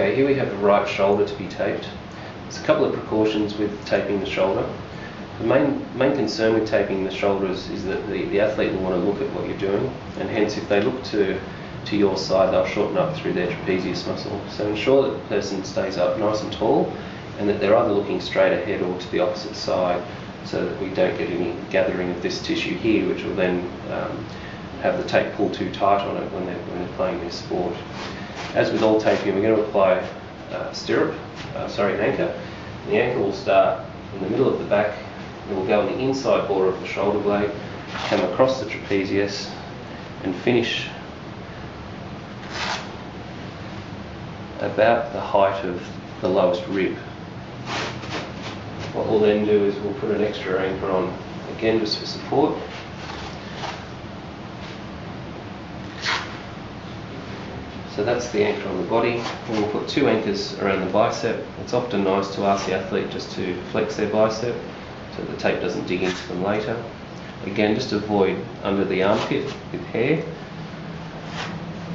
Okay, here we have the right shoulder to be taped. There's a couple of precautions with taping the shoulder. The main concern with taping the shoulders is that the athlete will want to look at what you're doing, and hence if they look to your side, they'll shorten up through their trapezius muscle. So ensure that the person stays up nice and tall, and that they're either looking straight ahead or to the opposite side, so that we don't get any gathering of this tissue here, which will then have the tape pull too tight on it when they're playing their sport. As with all taping, we're going to apply an anchor. The anchor will start in the middle of the back. It will go on the inside border of the shoulder blade, come across the trapezius, and finish about the height of the lowest rib. What we'll then do is we'll put an extra anchor on, again just for support. So that's the anchor on the body. And we'll put 2 anchors around the bicep. It's often nice to ask the athlete just to flex their bicep so the tape doesn't dig into them later. Again, just avoid under the armpit with hair,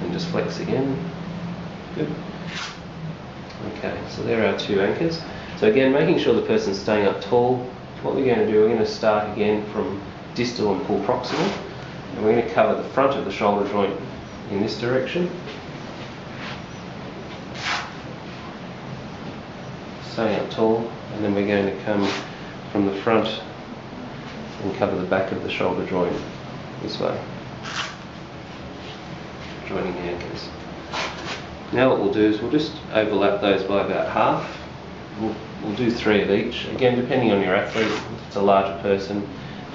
and just flex again. Good. Okay, so there are our 2 anchors. So again, making sure the person's staying up tall. What we're going to do, we're going to start again from distal and pull proximal, and we're going to cover the front of the shoulder joint in this direction. Staying up tall, and then we're going to come from the front and cover the back of the shoulder joint this way, joining the anchors. Now what we'll do is we'll just overlap those by about half. We'll do 3 of each. Again, depending on your athlete, if it's a larger person,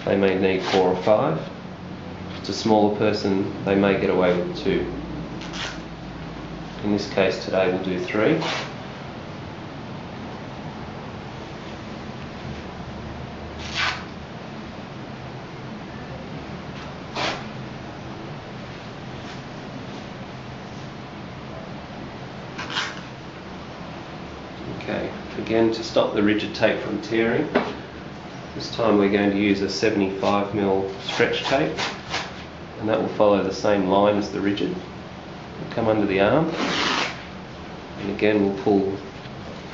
they may need 4 or 5. If it's a smaller person, they may get away with 2. In this case today we'll do 3. Okay, again to stop the rigid tape from tearing, this time we're going to use a 75mm stretch tape, and that will follow the same line as the rigid. We'll come under the arm, and again we'll pull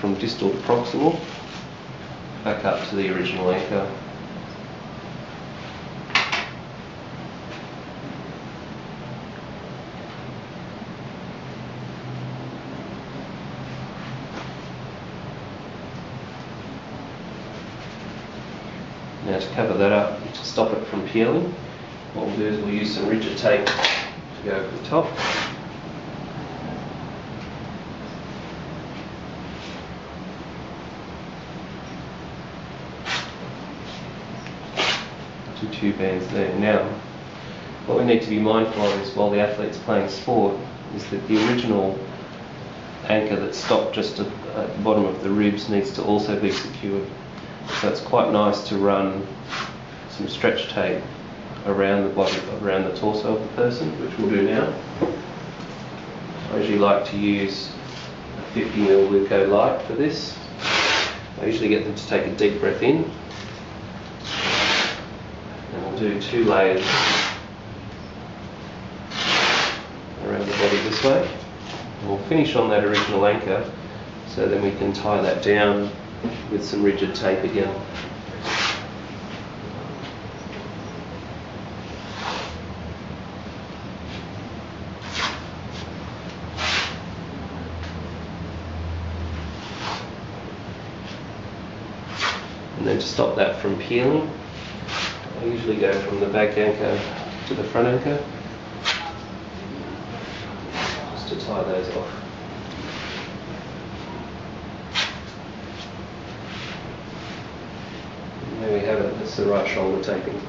from distal to proximal, back up to the original anchor. Now to cover that up, to stop it from peeling, what we'll do is we'll use some rigid tape to go over the top. Do 2 bands there. Now, what we need to be mindful of is while the athlete's playing sport, is that the original anchor that's stopped just at the bottom of the ribs needs to also be secured. So it's quite nice to run some stretch tape around the body, around the torso of the person, which we'll do now. I usually like to use a 50mm Luco light for this. I usually get them to take a deep breath in, and we'll do 2 layers around the body this way. And we'll finish on that original anchor, so then we can tie that down with some rigid tape again. And then to stop that from peeling, I usually go from the back anchor to the front anchor, just to tie those off. There we have it, that's the right shoulder taping.